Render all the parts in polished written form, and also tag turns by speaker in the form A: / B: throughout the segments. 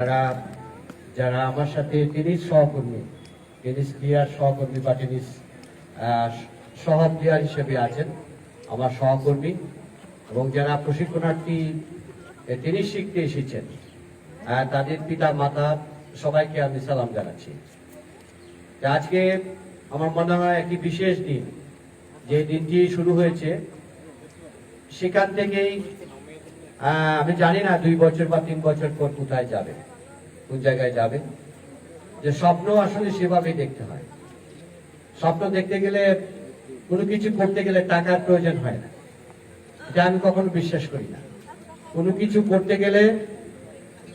A: যারা যারা আমার সাথে টেনিস সহকর্মী, টেনিস প্লেয়ার সহকর্মী বা টেনিস সহ প্লেয়ার হিসেবে আছেন আমার সহকর্মী, এবং যারা প্রশিক্ষণার্থী টেনিস শিখতে এসেছেন তাদের পিতা মাতা সবাইকে আমি সালাম জানাচ্ছি। আজকে আমার মনে হয় একটি বিশেষ দিন, যে দিনটি শুরু হয়েছে সেখান থেকেই আমি জানি না 2 বছর বা 3 বছর পর কোথায় যাবে, কোন জায়গায় যাবে। যে স্বপ্ন আসলে সেভাবেই দেখতে হয়। স্বপ্ন দেখতে গেলে, কোনো কিছু করতে গেলে টাকার প্রয়োজন হয় না, এটা আমি কখনো বিশ্বাস করি না। কোনো কিছু করতে গেলে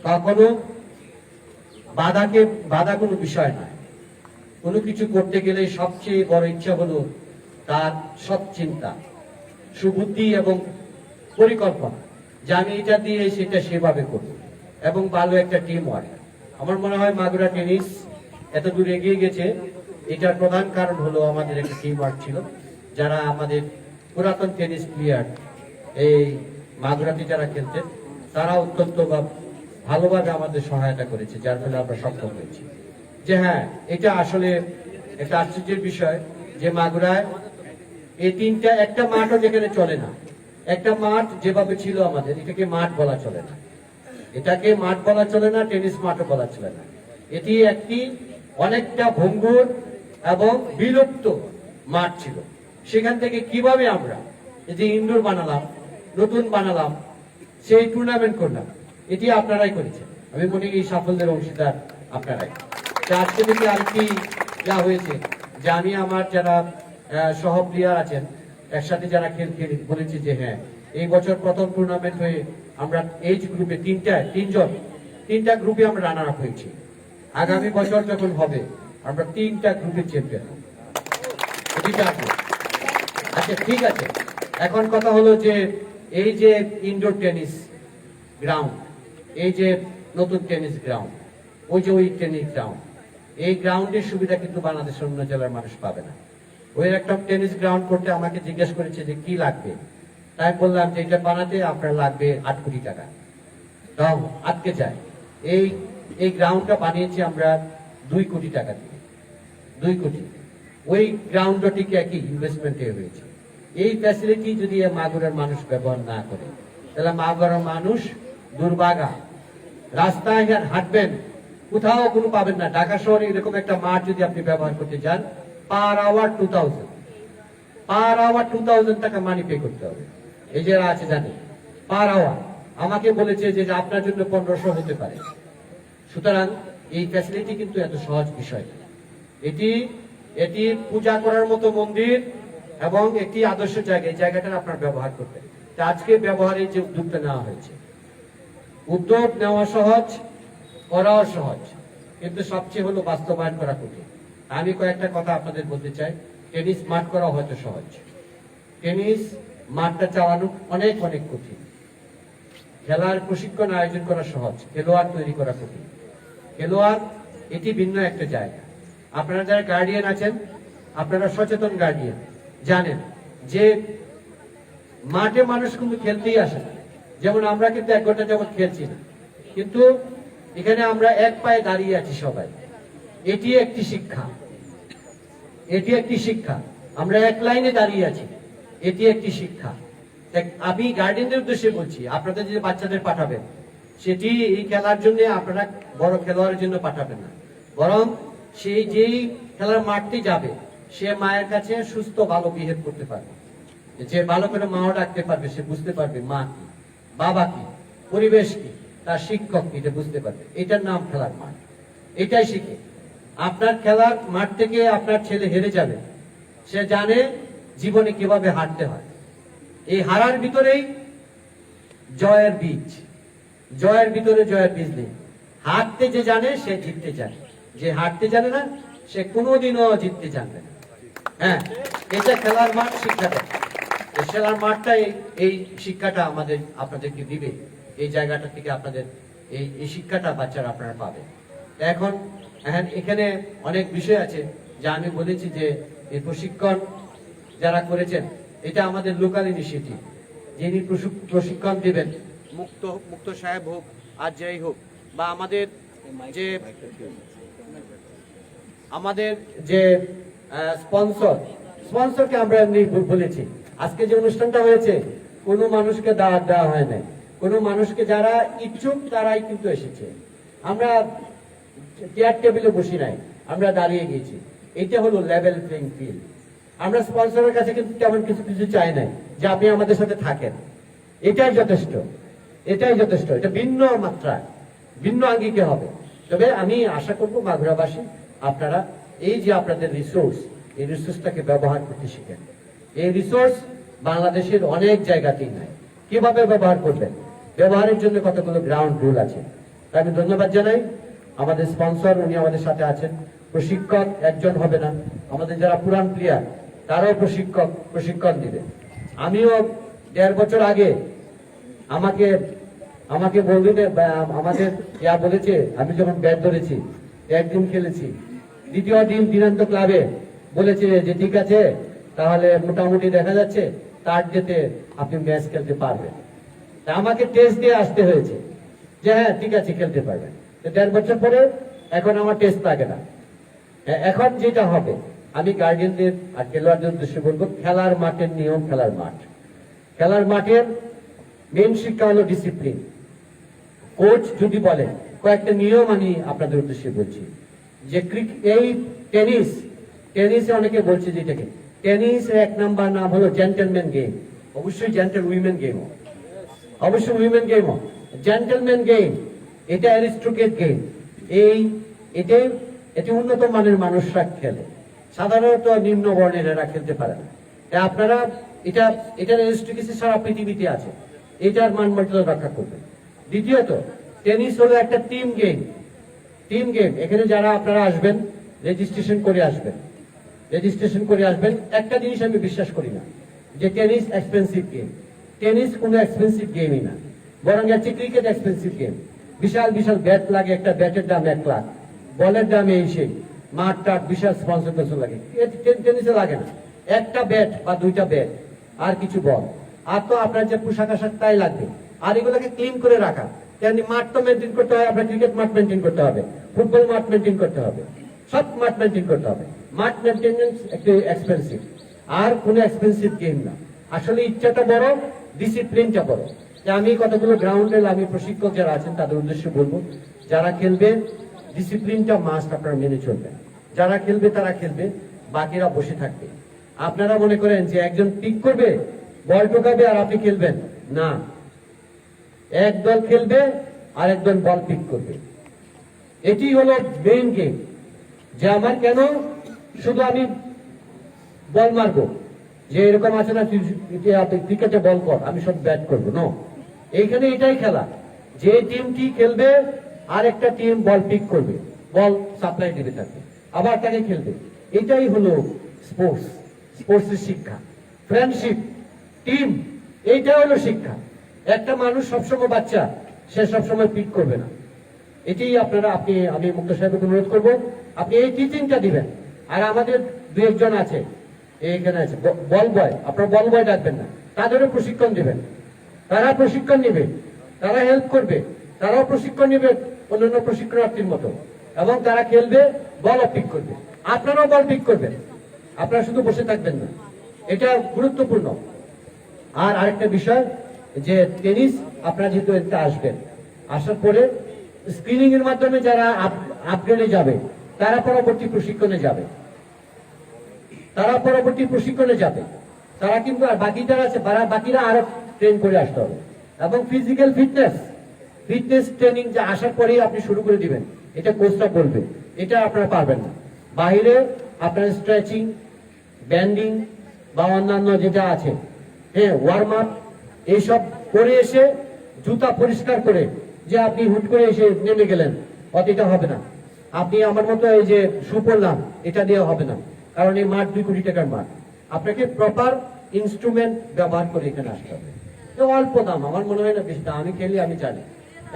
A: কখনো বাধা কোনো বিষয় নয়। কোনো কিছু করতে গেলে সবচেয়ে বড় ইচ্ছা হলো তার সৎ চিন্তা, সুবুদ্ধি এবং পরিকল্পনা, যে আমি এটা দিয়ে সেটা সেভাবে করব, এবং ভালো একটা টিম ওয়ার্ক। আমার মনে হয় মাগুরা টেনিস এত দূর এগিয়ে গেছে, এটার প্রধান কারণ হলো আমাদের একটা টিম ওয়ার্ক ছিল। যারা আমাদের পুরাতন টেনিস প্লেয়ার এই মাগুরাতে যারা খেলতেন, তারা অত্যন্ত ভালোভাবে আমাদের সহায়তা করেছে, যার ফলে আমরা সক্ষম হয়েছি। যে হ্যাঁ, এটা আসলে একটা আশ্চর্যের বিষয় যে মাগুরায় এই একটা মাঠও যেখানে চলে না, একটা মাঠ যেভাবে ছিল আমাদের, এটাকে মাঠ বলা চলে না, এটাকে মাঠ বলা চলে না, টেনিস মাঠও বলা চলে না। এটি একটি অনেকটা ভঙ্গুর এবং বিলুপ্ত মাঠ ছিল। সেখান থেকে কিভাবে আমরা এই যে ইনডোর বানালাম, নতুন বানালাম, সেই টুর্নামেন্ট করলাম, এটি আপনারাই করেছেন। আমি মনে করি এই সাফল্যের অংশীদার আপনারাই। আজকে থেকে আরেকটি যা হয়েছে, যে আমি আমার যারা সহ প্লেয়ার আছেন একসাথে যারা বলেছি যে হ্যাঁ, এই বছর প্রথম টুর্নামেন্ট হয়ে আমরা এইজ গ্রুপে তিনটা গ্রুপে আমরা রানার আপ হয়েছি। আগামী বছর যখন হবে আমরা 3টা গ্রুপের চ্যাম্পিয়ন হব। আচ্ছা, ঠিক আছে। এখন কথা হলো যে এই যে ইনডোর টেনিস গ্রাউন্ড, এই যে নতুন টেনিস গ্রাউন্ড, ওই টেনিস গ্রাউন্ড, এই গ্রাউন্ডের সুবিধা কিন্তু বাংলাদেশের অন্য জেলার মানুষ পাবে না। ওই একটা টেনিস গ্রাউন্ড করতে আমাকে জিজ্ঞেস করেছে যে কি লাগবে, তাই বললাম যে এটা বানাতে আপনার লাগবে 8 কোটি টাকা। তাও আটকে যায়। এই গ্রাউন্ডটা বানিয়েছি আমরা 2 কোটি টাকা দিয়ে, 2 কোটি। ওই গ্রাউন্ডটিকে একই ইনভেস্টমেন্টে হয়েছে। এই ফ্যাসিলিটি যদি মাগুরার মানুষ ব্যবহার না করে, তাহলে মাগুরার মানুষ দুর্ভাগা, রাস্তায় হাঁটবেন কোথাও কোনো পাবেন না। ঢাকা শহরে এরকম একটা মাঠ যদি আপনি ব্যবহার করতে যান, পার আওয়ার 2000 টাকা মানি পে করতে হবে। এই যারা আছে জানে, পার আওয়ার। আমাকে বলেছে যে আপনার জন্য 1500 হতে পারে। সুতরাং এই ফ্যাসিলিটি কিন্তু এত সহজ বিষয় না। এটি পূজা করার মতো মন্দির এবং একটি আদর্শ জায়গা, এই জায়গাটা আপনার ব্যবহার করতে। আজকে ব্যবহারের যে উদ্যোগটা নেওয়া হয়েছে, উদ্যোগ নেওয়া সহজ, করাও সহজ, কিন্তু সবচেয়ে হলো বাস্তবায়ন করা কঠিন। আমি কয়েকটা কথা আপনাদের বলতে চাই। টেনিস মাঠ করা হয়তো সহজ, টেনিস মাঠটা চালানো অনেক অনেক কঠিন। খেলার প্রশিক্ষণ আয়োজন করা সহজ, খেলোয়াড় তৈরি করা কঠিন। খেলোয়াড় এটি ভিন্ন একটা জায়গা। আপনারা যারা গার্ডিয়ান আছেন, আপনারা সচেতন গার্ডিয়ান, জানেন যে মাঠে মানুষ কিন্তু খেলতেই আসে না। যেমন আমরা কিন্তু 1 ঘন্টা যেমন খেলছি না, কিন্তু এখানে আমরা এক পায়ে দাঁড়িয়ে আছি সবাই। এটি একটি শিক্ষা, এটি একটি শিক্ষা। আমরা এক লাইনে দাঁড়িয়ে আছি, এটি একটি শিক্ষা। আমি গার্ডিয়ানদের উদ্দেশ্যে বলছি, আপনাদের যে বাচ্চাদের পাঠাবেন, সেটি এই খেলার জন্য আপনারা বড় খেলোয়াড়ের জন্য পাঠাবেন না, বরং সেই যেই খেলার মাঠটি যাবে, সে মায়ের কাছে সুস্থ ভালো বিহেভ করতে পারবে, যে ভালো করে মাও ডাকতে পারবে, সে বুঝতে পারবে মা কি, বাবা কি, পরিবেশ কি, তার শিক্ষক কি, এটা বুঝতে পারবে। এটার নাম খেলার মাঠ। এটাই শিখে আপনার খেলার মাঠ থেকে আপনার ছেলে হেরে যাবে, সে জানে জীবনে কিভাবে হারতে হয়। এই হারার ভিতরেই জয়ের বীজ, জয়ের ভিতরে জয়ের বীজ নেই। হারতে যে জানে সে জিততে জানে, যে হারতে জানে না সে কোনোদিনও জিততে জানবে না। হ্যাঁ, এটা খেলার মাঠ শিক্ষাটা, খেলার মাঠটাই এই শিক্ষাটা আপনাদেরকে দিবে। এই জায়গাটা থেকে আপনাদের এই শিক্ষাটা বাচ্চারা আপনারা পাবে। এখন এখানে অনেক বিষয় আছে যা আমি বলেছি, যে এই প্রশিক্ষণ যারা করেছেন, এটা আমাদের লোকাল ইনিশিয়েটিভ। যিনি প্রশিক্ষণ দিবেন, মুক্ত সাহেব হোক আর যাই হোক, বা যে আমাদের যে স্পন্সরকে আমরা এমনি বলেছি। আজকে যে অনুষ্ঠানটা হয়েছে কোনো মানুষকে দাওয়াত দেওয়া হয় নাই, কোনো মানুষকে যারা ইচ্ছুক তারাই কিন্তু এসেছে। আমরা চেয়ার টেবিলে বসি নাই, আমরা দাঁড়িয়ে গেছি। এটা হলো লেভেল প্লেইং ফিল্ড। আমরা স্পন্সরের কাছে কিন্তু তেমন কিছু চাই নাই যে আপনি আমাদের সাথে থাকেন, এটাই যথেষ্ট, এটাই যথেষ্ট। এটা ভিন্ন মাত্রা, ভিন্ন আঙ্গিকে হবে। তবে আমি আশা করবো মাগুরাবাসী আপনারা এই যে আপনাদের রিসোর্স, এই রিসোর্সটাকে ব্যবহার করতে শিখেন। এই রিসোর্স বাংলাদেশের অনেক জায়গাতেই নাই। কিভাবে ব্যবহার করবেন, ব্যবহারের জন্য কতগুলো গ্রাউন্ড রুল আছে। তাই আমি ধন্যবাদ জানাই আমাদের স্পন্সর, উনি আমাদের সাথে আছেন। প্রশিক্ষক একজন হবে না, আমাদের যারা পুরান প্লেয়ার তারাও প্রশিক্ষণ দিবে। আমিও 1.5 বছর আগে আমাকে বলবে আমাদের বলেছে, আমি যখন ব্যাট ধরেছি একদিন খেলেছি, দ্বিতীয় দিন দিনান্ত ক্লাবে বলেছে যে ঠিক আছে তাহলে মোটামুটি দেখা যাচ্ছে তার যেতে আপনি ম্যাচ খেলতে পারবেন। আমাকে টেস্ট দিয়ে আসতে হয়েছে যে হ্যাঁ ঠিক আছে খেলতে পারবেন। 1.5 বছর পরে এখন আমার টেস্ট লাগে না। এখন যেটা হবে, আমি গার্ডিয়ানদের আর খেলোয়াড়দের উদ্দেশ্যে বলবো, খেলার মাঠের নিয়ম, খেলার মাঠের মেন শিক্ষা হলো ডিসিপ্লিন। কোচ যদি বলেন কয়েকটা নিয়ম আমি আপনাদের উদ্দেশ্যে বলছি যে এই টেনিসে অনেকে বলছে যে এটাকে টেনিস 1 নাম্বার নাম হলো জেন্টলম্যান গেম। অবশ্যই উইমেন গেম, অবশ্যই উইমেন গেম, জেন্টলম্যান গেম। এটা অ্যারিস্টোক্রেট গেম। এটি উন্নত মানের মানুষরা খেলে, সাধারণত নিম্ন বর্ণের এরা খেলতে পারে না। আপনারা এটার অ্যারিস্টোক্রেসি সারা পৃথিবীতে আছে, এটার মানমর্যাদা রক্ষা করবেন। দ্বিতীয়ত, টেনিস হলো একটা টিম গেম। এখানে যারা আপনারা আসবেন রেজিস্ট্রেশন করে আসবেন। একটা জিনিস আমি বিশ্বাস করি না যে টেনিস এক্সপেন্সিভ গেম। টেনিস কোনো এক্সপেন্সিভ গেমই না, বরং আছে ক্রিকেট এক্সপেন্সিভ গেম। বিশাল বিশাল ব্যাট লাগে, একটা ব্যাটের দাম 1 লাখ, বলের দাম এই সেই, মাঠ টাট বিশাল স্পন্সর লাগে। টেনিসে লাগে না, একটা ব্যাট বা 2টা ব্যাট আর কিছু বল, আর তো আপনার যে পোশাক আশাক তাই লাগবে। আর এগুলোকে ক্লিন করে রাখা, তেমনি মাঠ তো মেনটেন করতে হয়, আপনার ক্রিকেট মাঠ মেনটেন করতে হবে, ফুটবল মাঠ মেনটেন করতে হবে, সব মাঠ মেনটেন করতে হবে। মাঠ মেনটেনেন্স একটু এক্সপেন্সিভ, আর কোনো এক্সপেন্সিভ গেম না। আসলে ইচ্ছাটা বড়, ডিসিপ্লিনটা বড়। আমি কতগুলো গ্রাউন্ডে আমি প্রশিক্ষক যারা আছেন তাদের উদ্দেশ্যে বলবো, যারা খেলবে ডিসিপ্লিনটা মাস্ট আপনারা মেনে চলবেন। যারা খেলবে তারা খেলবে, বাকিরা বসে থাকবে। আপনারা মনে করেন যে একজন পিক করবে, বল ঢোকাবে আর আপনি খেলবেন না। এক দল খেলবে আর একদল বল পিক করবে। এটি হলো মেইন গেম। যে আমার কেন শুধু আমি বল মারবো, যে এরকম আছে না ক্রিকেটে বল কর আমি সব ব্যাট করবো, নো। এইখানে এটাই খেলা, যে টিমটি খেলবে আর একটা টিম বল পিক করবে, বল সাপ্লাই দিতে থাকবে, আবার তাকে খেলবে। এটাই হলো স্পোর্টসের শিক্ষা। ফ্রেন্ডশিপ, টিম, এইটা হলো শিক্ষা। একটা মানুষ সবসময় বাচ্চা, সে সবসময় পিক করবে না। এটাই আমি মুক্ত সাহেবকে অনুরোধ করবো, আপনি এই টিচিংটা দিবেন। আর আমাদের 2-1 জন আছে এইখানে আছে বল বয়, আপনার বল বয় ডাকবেন না, তাদেরও প্রশিক্ষণ দিবেন। তারা প্রশিক্ষণ নেবে, তারা হেল্প করবে, তারাও প্রশিক্ষণ নেবে অন্যান্য প্রশিক্ষণার্থীর মতো, এবং তারা খেলবে, বল পিক করবে, আপনারাও বল পিক করবেন। আপনারা শুধু বসে থাকবেন না, এটা গুরুত্বপূর্ণ। আর আরেকটা বিষয় যে টেনিস আপনারা যেহেতু একটা আসবেন, আসার পরে স্ক্রিনিং এর মাধ্যমে যারা আপগ্রেডে যাবে তারা পরবর্তী প্রশিক্ষণে যাবে, তারা কিন্তু আর বাকি যারা আছে বাকিরা আরো ট্রেন করে আসতে হবে। এবং ফিজিক্যাল ফিটনেস ট্রেনিং যে আসার পরেই আপনি শুরু করে দিবেন, এটা কোচটা বলবে, এটা আপনারা পারবেন না। বাইরে আপনার স্ট্রেচিং, ব্যান্ডিং বা অন্যান্য যেটা আছে, হ্যাঁ, ওয়ার্ম আপ, এইসব করে এসে জুতা পরিষ্কার করে যে আপনি হুট করে এসে নেমে গেলেন, এটা হবে না। আপনি আমার মতো এই যে শু পরলাম, এটা দিয়ে হবে না, কারণ এই মাঠ 2 কোটি টাকার মাঠ। আপনাকে প্রপার ইনস্ট্রুমেন্ট ব্যবহার করে এখানে আসতে হবে। অল্প দাম, আমার মনে হয় না বেশি দাম, আমি খেলি আমি জানি।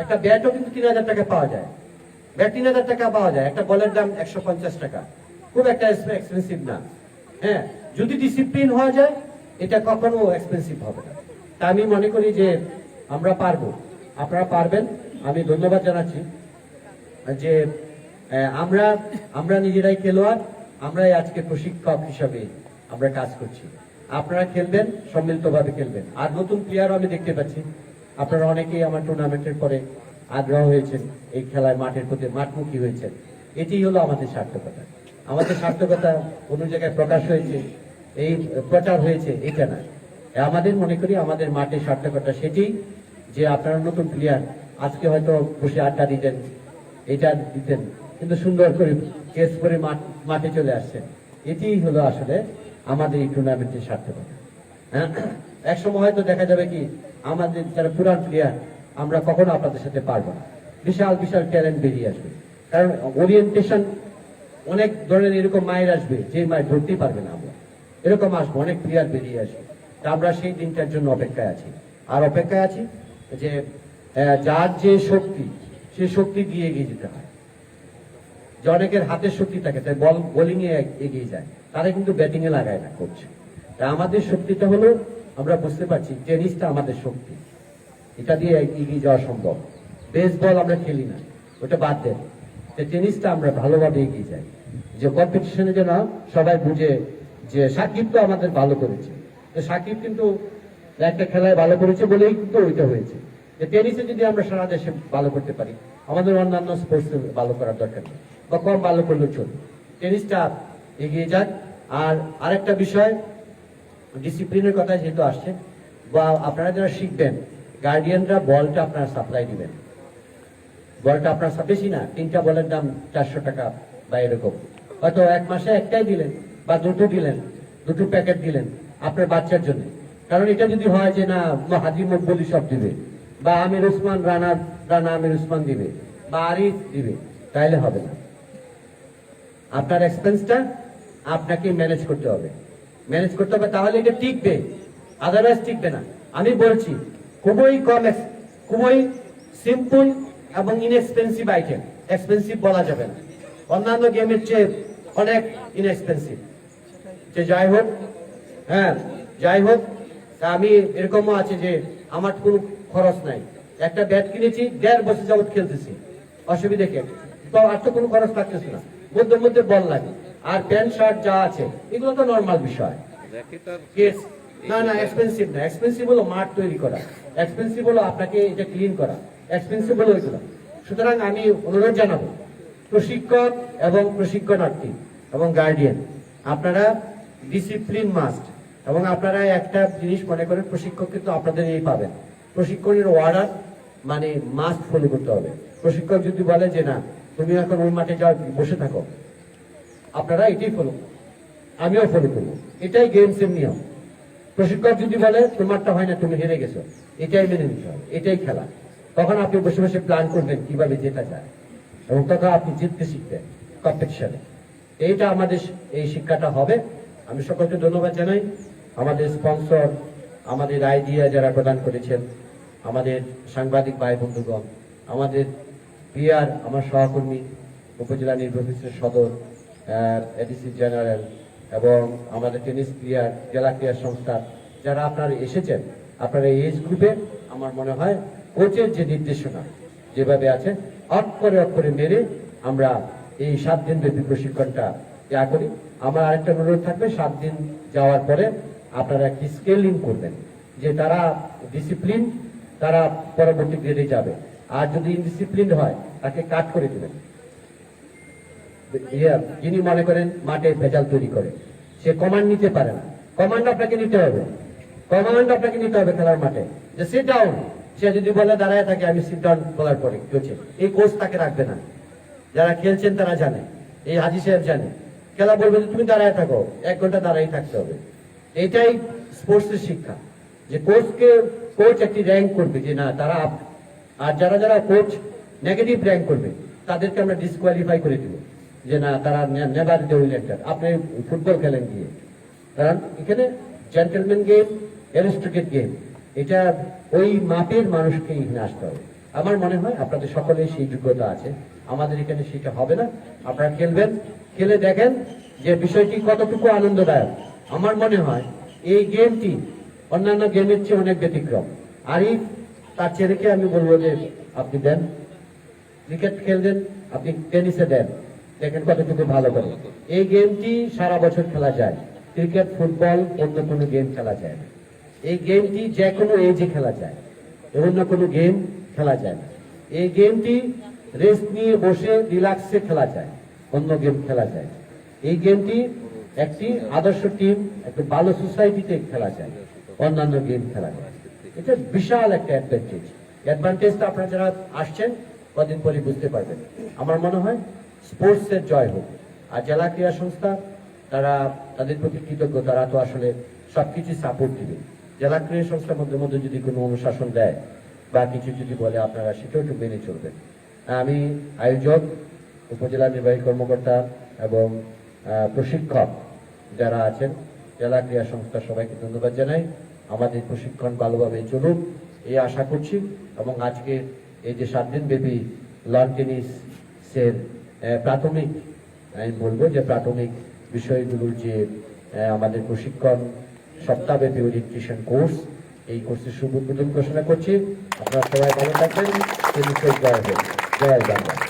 A: একটা ব্যাটও কিন্তু 3000 টাকা পাওয়া যায়, ব্যাট 3000 টাকা পাওয়া যায়, একটা বলের দাম 150 টাকা, খুব একটা এক্সপেন্সিভ না। হ্যাঁ, যদি ডিসিপ্লিন হওয়া যায় এটা কখনো এক্সপেন্সিভ হবে না। তা আমি মনে করি যে আমরা পারবো, আপনারা পারবেন। আমি ধন্যবাদ জানাচ্ছি যে আমরা আমরা নিজেরাই খেলোয়াড়, আমরাই আজকে প্রশিক্ষক হিসাবে আমরা কাজ করছি। আপনারা খেলবেন, সম্মিলিতভাবে খেলবেন। আর নতুন প্লেয়ারও আমি দেখতে পাচ্ছি, আপনারা অনেকেই আমার টুর্নামেন্টের পরে আগ্রহ হয়েছেন, এই খেলায় মাঠের প্রতি মাঠমুখী হয়েছেন। এটি হলো আমাদের সার্থকতা। আমাদের সার্থকতা কোনো জায়গায় প্রকাশ হয়েছে, এই প্রচার হয়েছে, এটা না। আমাদের মনে করি আমাদের মাঠের সার্থকতা সেটি যে আপনারা নতুন প্লেয়ার, আজকে হয়তো বসে আড্ডা দিতেন, এটা দিতেন, কিন্তু সুন্দর করে কেস করে মাঠে চলে আসছেন। এটিই হলো আসলে আমাদের এই টুর্নামেন্টের সার্থকতা। এক সময় হয়তো দেখা যাবে কি আমাদের যারা পুরান প্লেয়ার আমরা কখনো আপনাদের সাথে পারবো না, বিশাল বিশাল ট্যালেন্ট বেরিয়ে আসবে। কারণ ওরিয়েন্টেশন অনেক ধরনের এরকম মায়ের আসবে যে মায়ের ধরতেই পারবে না, আমরা এরকম আসবো, অনেক প্লেয়ার বেরিয়ে আসবে। তা আমরা সেই দিনটার জন্য অপেক্ষায় আছি। আর অপেক্ষায় আছি যে যার যে শক্তি, সে শক্তি দিয়ে এগিয়ে যেতে হয়। যে অনেকের হাতের শক্তি থাকে, তাই বোলিং এ এগিয়ে যায়, তারা কিন্তু ব্যাটিং এ লাগায় না, করছে। তা আমাদের শক্তিটা হলো, আমরা বুঝতে পারছি টেনিসটা আমাদের শক্তি, এটা দিয়ে এগিয়ে যাওয়া সম্ভব। বেসবল আমরা খেলি না, ওটা বাদ দেন। টেনিসটা আমরা ভালোভাবে এগিয়ে যাই, যে কম্পিটিশনে যেন সবাই বুঝে যে সাকিব তো আমাদের ভালো করেছে। সাকিব কিন্তু একটা খেলায় ভালো করেছে বলেই কিন্তু ওইটা হয়েছে। টেনিসে যদি আমরা সারা দেশে ভালো করতে পারি, আমাদের অন্যান্য স্পোর্টস ভালো করার দরকার নেই, বা কম ভালো করলেও চলবে। টেনিসটা এগিয়ে যাক। আর আরেকটা বিষয়, ডিসিপ্লিনের কথা যেহেতু আসছে, বা আপনারা যারা শিখবেন, গার্ডিয়ানরা বলটা আপনারা সাপ্লাই দিবেন। বলটা আপনার বেশি না, 3টা বলের দাম 400 টাকা বা এরকম, হয়তো এক মাসে একটাই দিলেন বা দুটো দিলেন, দুটো প্যাকেট দিলেন আপনার বাচ্চার জন্য। কারণ এটা যদি হয় যে না হাজি মকবুলি সব দিবে, বা আমির উসমান রানা আমির উসমান দিবে, বা আরিফ দিবে, তাইলে হবে না। আপনার এক্সপেন্সটা আপনাকে ম্যানেজ করতে হবে, তাহলে এটা টিকবে, আদারওয়াইজ টিকবে না। আমি বলছি খুবই কম, খুবই সিম্পল এবং ইনএক্সপেন্সিভ আইটেম। এক্সপেন্সিভ বলা যাবে না, অন্যান্য গেমের চেয়ে অনেক ইনএক্সপেন্সিভ। যে যাই হোক, যাই হোক, আমি এরকমও আছে যে আমার কোনো খরচ নাই, একটা ব্যাট কিনেছি, 1.5 বছর যাবত খেলতেছি, অসুবিধা কে? তো আর তো কোনো খরচ লাগতেছে না, মধ্যে মধ্যে বল লাগে। আর প্যান্ট শার্ট যা আছে এগুলো তো নর্মাল বিষয়। না এক্সপেন্সিভ না, এক্সপেন্সিভ হলো মাঠ তৈরি করা, এক্সপেন্সিভ হলো আপনাকে এটা ক্লিন করা, এক্সপেন্সিভ হলো ওইগুলো। সুতরাং আমি অনুরোধ জানাবো প্রশিক্ষক এবং প্রশিক্ষণার্থী এবং গার্ডিয়ান, আপনারা ডিসিপ্লিন মাস্ট। এবং আপনারা একটা জিনিস মনে করেন, প্রশিক্ষক কিন্তু আপনাদের এই পাবেন, প্রশিক্ষণের অর্ডার মানে মাস্ট ফলো করতে হবে। প্রশিক্ষক যদি বলে যে না তুমি এখন ওই মাঠে যাও, বসে থাকো, আপনারা এটাই ফলো, আমিও ফলো করবো, এটাই গেমসের নিয়ম। প্রশিক্ষক যদি বলে তোমারটা হয় না, তুমি হেরে গেছো, এটাই মেনে নিতে হবে, এটাই খেলা। তখন আপনি বসে বসে প্ল্যান করবেন কিভাবে জেতা যায়, এবং তখন আপনি জিততে শিখবেন কম্পিটিশনে। এইটা আমাদের এই শিক্ষাটা হবে। আমি সকলকে ধন্যবাদ জানাই, আমাদের স্পন্সর, আমাদের আইডিয়া যারা প্রদান করেছেন, আমাদের সাংবাদিক ভাই বন্ধুগণ, আমাদের পিআর, আমার সহকর্মী, উপজেলা নির্বাহী অফিসের সদর, এডিসি জেনারেল, এবং আমাদের টেনিস প্লেয়ার, জেলা ক্রীড়া সংস্থা, যারা আপনারা এসেছেন, আপনারা এজ গ্রুপে আমার মনে হয় কোচের যে নির্দেশনা যেভাবে আছে, অক্ষরে মেরে আমরা এই 7 দিন ব্যাপী প্রশিক্ষণটা ইয়া করি। আমার আরেকটা অনুরোধ থাকবে, 7 দিন যাওয়ার পরে আপনারা একটি স্কেলিং করবেন, যে তারা ডিসিপ্লিন, তারা পরবর্তী গ্রেডে যাবে। আর যদি ইনডিসিপ্লিন হয় তাকে কাট করে দেবেন। যিনি মনে করেন মাঠে ভেজাল তৈরি করে, সে কমান্ড নিতে পারে না, কমান্ড আপনাকে নিতে হবে, খেলার মাঠে, যে সিট ডাউন। সে যদি বলে দাঁড়ায় থাকে, আমি সিট ডাউন বলার পরে কি হচ্ছে, এই কোচ তাকে রাখবে না। যারা খেলছেন তারা জানে, এই হাজি সাহেব জানে, খেলা বলবে যে তুমি দাঁড়ায় থাকো, 1 ঘন্টা দাঁড়াই থাকতে হবে। এটাই স্পোর্টসের শিক্ষা, যে কোচ একটি র্যাঙ্ক করবে যে না তারা, আর যারা কোচ নেগেটিভ র্যাঙ্ক করবে তাদেরকে আমরা ডিসকোয়ালিফাই করে দিব, যে না তারা নেভার ডে ইলেক্টেড। আপনি ফুটবল খেলেন গিয়ে, কারণ এখানে জেন্টলম্যান গেম, এরিস্ট্রেটেড গেম, এটা ওই মাপের মানুষকে এখানে আসতে হবে। আমার মনে হয় আপনাদের সকলের সেই যোগ্যতা আছে, আমাদের এখানে সেটা হবে না। আপনারা খেলবেন, খেলে দেখেন যে বিষয়টি কতটুকু আনন্দদায়ক। আমার মনে হয় এই গেমটি অন্যান্য গেমের চেয়ে অনেক ব্যতিক্রম। আরিফ তার ছেলেকে আমি বলবো যে আপনি দেন, ক্রিকেট খেলবেন, আপনি টেনিসে দেন, দেখেন কতটুকু ভালো করে। এই গেমটি সারা বছর খেলা যায়, ক্রিকেট, ফুটবল, অন্য কোনো গেম খেলা যায় না। এই গেমটি যে কোনো এজে খেলা যায়, অন্য কোনো গেম খেলা যায় না। এই গেমটি রেস্ট নিয়ে বসে রিল্যাক্সে খেলা যায়, অন্য গেম খেলা যায় না। এই গেমটি একটি আদর্শ টিম, একটি ভালো সোসাইটিতে খেলা যায়, অন্যান্য গেম খেলা যায়। এটা বিশাল একটা অ্যাডভান্টেজ। অ্যাডভান্টেজটা আপনারা যারা আসছেন কদিন পরে বুঝতে পারবেন। আমার মনে হয় স্পোর্টসের জয় হোক। আর জেলা ক্রীড়া সংস্থা তারা তাদের প্রতি কৃতজ্ঞ, তারা তো আসলে সবকিছু সাপোর্ট দিবে। জেলা ক্রীড়া সংস্থার মধ্যে মধ্যে যদি কোনো অনুশাসন দেয় বা কিছু যদি বলে, আপনারা সেটাও একটু মেনে চলবেন। আমি আয়োজক, উপজেলা নির্বাহী কর্মকর্তা এবং প্রশিক্ষক যারা আছেন, জেলা ক্রীড়া সংস্থা সবাইকে ধন্যবাদ জানাই। আমাদের প্রশিক্ষণ ভালোভাবে চলুক এই আশা করছি। এবং আজকে এই যে 7 দিন ব্যাপী লন টেনিসের প্রাথমিক, আমি বলবো যে প্রাথমিক বিষয়গুলোর যে আমাদের প্রশিক্ষণ সপ্তাহব্যাপী ওরিয়েন্টেশন কোর্স, এই কোর্সের শুভ উদ্বোধন ঘোষণা করছি। আপনারা সবাই ভালো থাকবেন। জয় হোক, জয় বাংলা।